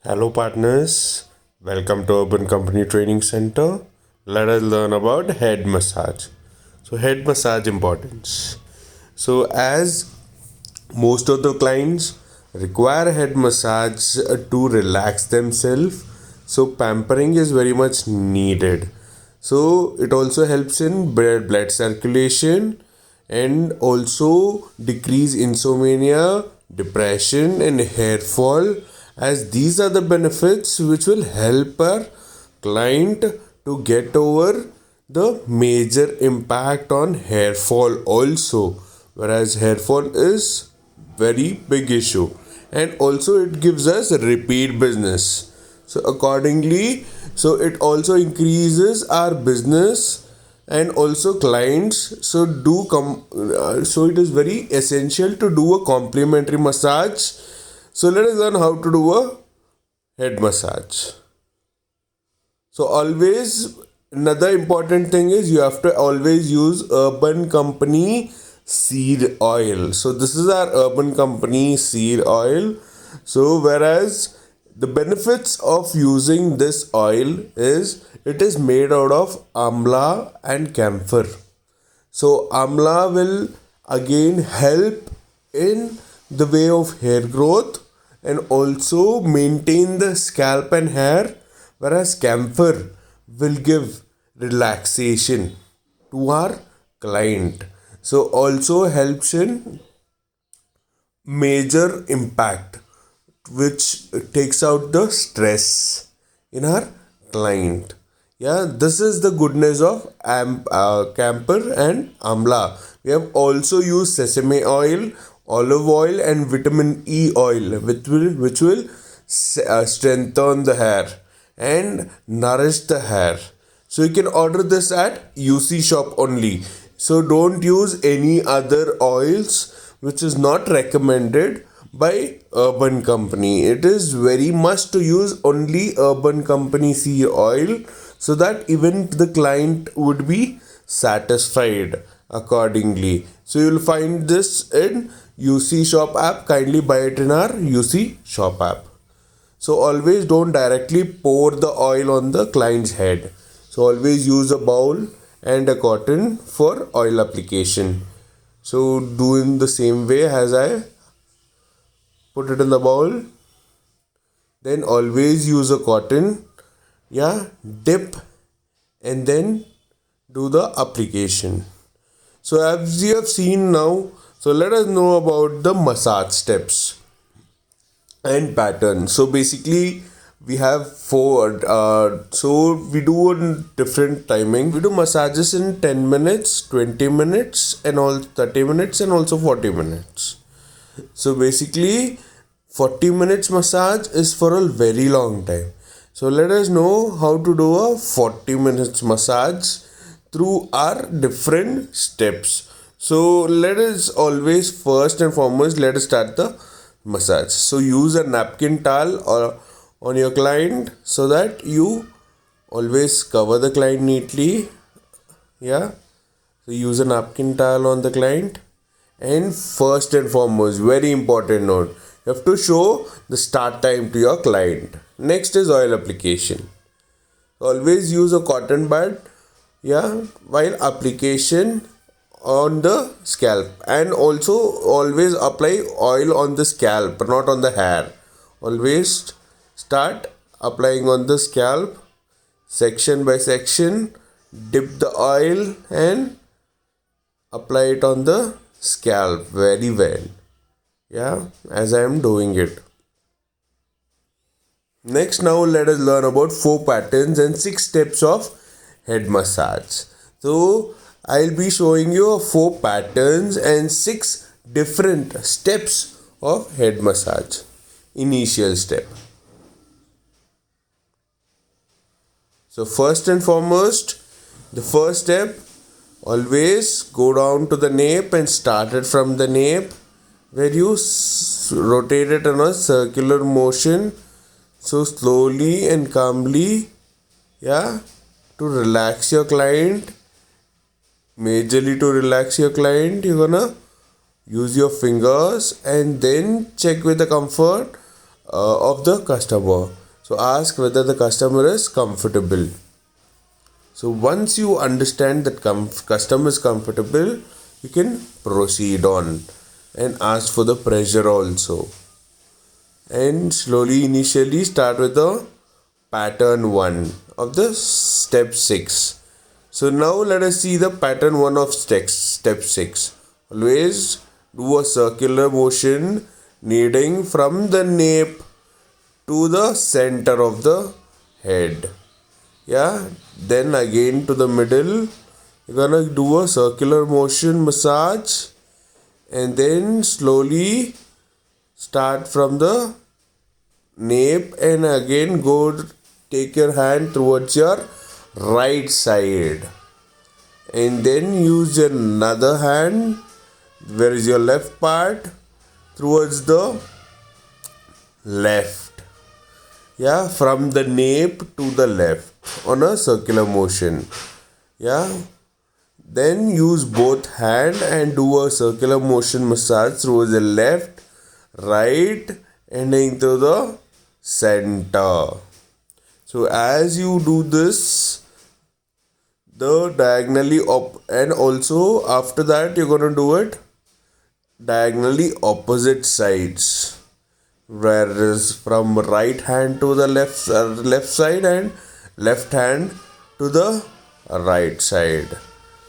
Hello, partners. Welcome to Urban Company Training Center. Let us learn about head massage. So, head massage importance. So, as most of the clients require head massage to relax themselves, so pampering is very much needed. So, it also helps in blood circulation and also decrease insomnia, depression, and hair fall, as these are the benefits which will help our client to get over the major impact on hair fall also, whereas hair fall is very big issue, and also it gives us repeat business. So accordingly, so it also increases our business and also clients. So it is very essential to do a complimentary massage. So let us learn how to do a head massage. So always, another important thing is you have to always use Urban Company seed oil. So this is our Urban Company seed oil. So whereas the benefits of using this oil is it is made out of amla and camphor. So amla will again help in the way of hair growth and also maintain the scalp and hair, whereas camphor will give relaxation to our client. So also helps in major impact, which takes out the stress in our client. Yeah, this is the goodness of camphor and amla. We have also used sesame oil, olive oil, and vitamin E oil, which will strengthen the hair and nourish the hair. So you can order this at UC shop only. So don't use any other oils, which is not recommended by Urban Company. It is very must to use only Urban Company seed oil, so that even the client would be satisfied accordingly. So you'll find this in UC shop app. Kindly buy it in our UC shop app. So always don't directly pour the oil on the client's head. So always use a bowl and a cotton for oil application. So do in the same way as I put it in the bowl. Then always use a cotton. Yeah, dip and then do the application. So as you have seen now, so let us know about the massage steps and pattern. So basically we have four. So we do a different timing. We do massages in 10 minutes, 20 minutes, and all 30 minutes, and also 40 minutes. So basically 40 minutes massage is for a very long time. So let us know how to do a 40 minutes massage through our different steps. So let us always, first and foremost, let us start the massage. So use a napkin towel or on your client, so that you always cover the client neatly. Yeah, so use a napkin towel on the client. And first and foremost, very important note, you have to show the start time to your client. Next is oil application. Always use a cotton bud, yeah, while application on the scalp, and also always apply oil on the scalp, not on the hair. Always start applying on the scalp, section by section, dip the oil and apply it on the scalp very well. Yeah, as I am doing it. Next, now let us learn about 4 patterns and 6 steps of head massage. So I'll be showing you 4 patterns and 6 different steps of head massage. Initial step. So first and foremost, the first step, always go down to the nape and start it from the nape, where you rotate it in a circular motion. So slowly and calmly, yeah, to relax your client. Majorly to relax your client, you're gonna use your fingers and then check with the comfort of the customer. So ask whether the customer is comfortable. So once you understand that customer is comfortable, you can proceed on and ask for the pressure also. And slowly initially start with the pattern 1 of the step 6. So now let us see the pattern 1 of step 6. Always do a circular motion kneading from the nape to the center of the head. Yeah, then again to the middle. You're gonna do a circular motion massage and then slowly start from the nape and again go take your hand towards your right side and then use your another hand, where is your left part, towards the left. Yeah, from the nape to the left on a circular motion. Yeah, then use both hand and do a circular motion massage towards the left, right and into the center. So as you do this, the diagonally and also after that you're gonna do it diagonally opposite sides, whereas from right hand to the left side and left hand to the right side.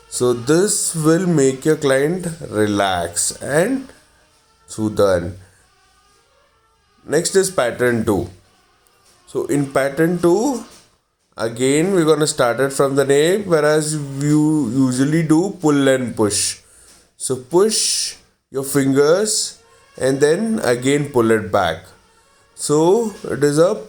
So this will make your client relax and soothe. Next is pattern 2. So in pattern 2, again we're gonna start it from the nape, whereas you usually do pull and push. So push your fingers and then again pull it back. So it is a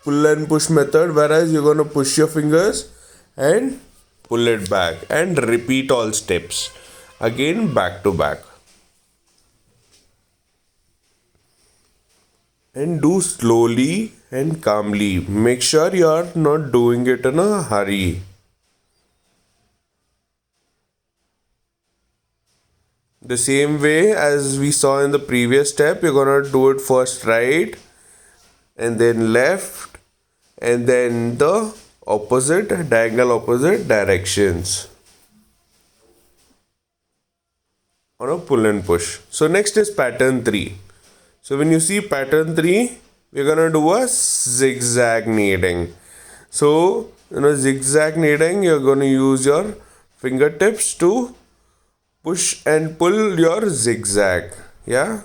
pull and push method, whereas you're gonna push your fingers and pull it back and repeat all steps again back to back. And do slowly and calmly. Make sure you are not doing it in a hurry. The same way as we saw in the previous step, you're gonna do it first right and then left and then the opposite, diagonal opposite directions on a pull and push. So next is pattern 3. So when you see pattern 3, we're gonna do a zigzag kneading. So in a zigzag kneading, you're gonna use your fingertips to push and pull your zigzag. Yeah.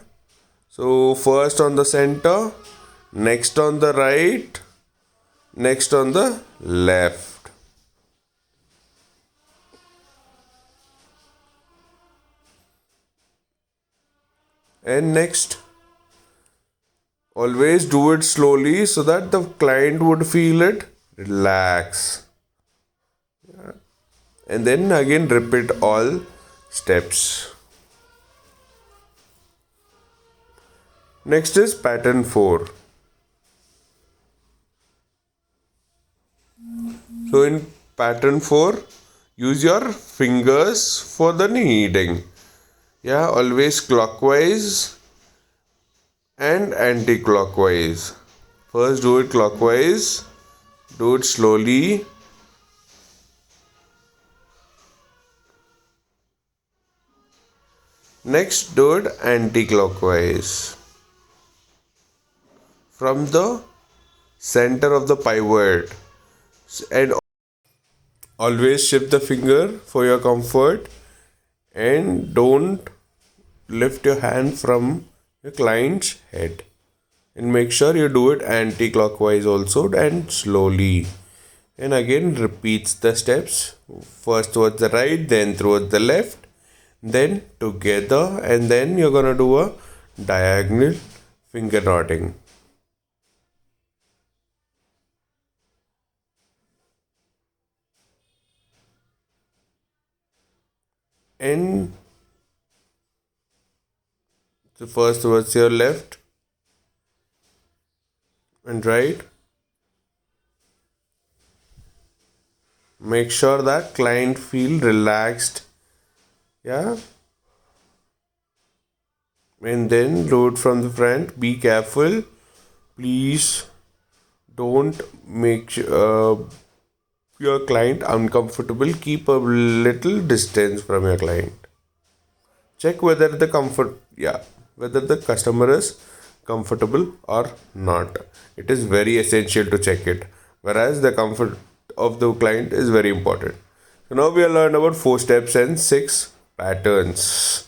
So first on the center, next on the right, next on the left. And next, always do it slowly so that the client would feel it relax. And then again repeat all steps. Next is pattern 4. So in pattern 4, use your fingers for the kneading. Yeah, always clockwise and anti-clockwise. First do it clockwise, do it slowly. Next do it anti-clockwise. From the center of the pivot, and always shift the finger for your comfort and don't lift your hand from your client's head. And make sure you do it anti-clockwise also and slowly. And again repeats the steps, first towards the right, then towards the left, then together, and then you're gonna do a diagonal finger knotting. And so first towards your left and right. Make sure that client feel relaxed. Yeah. and then do it from the front. Be careful, please. Don't make your client uncomfortable. Keep a little distance from your client. Check whether whether the customer is comfortable or not. It is very essential to check it. Whereas the comfort of the client is very important. So now we have learned about 4 steps and 6 patterns.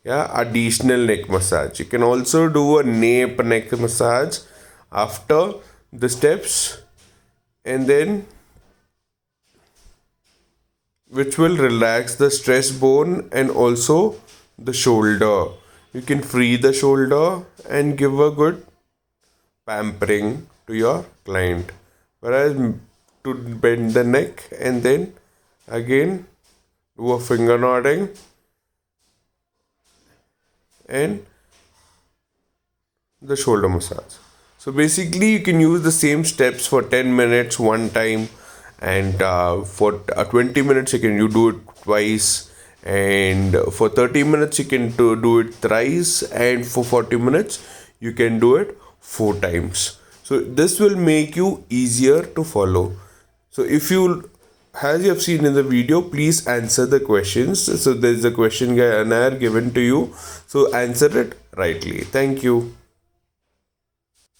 Yeah, additional neck massage. You can also do a nape neck massage after the steps, and then which will relax the stress bone and also the shoulder. You can free the shoulder and give a good pampering to your client. Whereas to bend the neck and then again do a finger nodding and the shoulder massage. So basically, you can use the same steps for 10 minutes one time, and for 20 minutes you do it twice, and for 30 minutes you can do it thrice, and for 40 minutes you can do it 4 times. So this will make you easier to follow. So if you, as you have seen in the video, please answer the questions. So there is a question given to you, so answer it rightly. Thank you.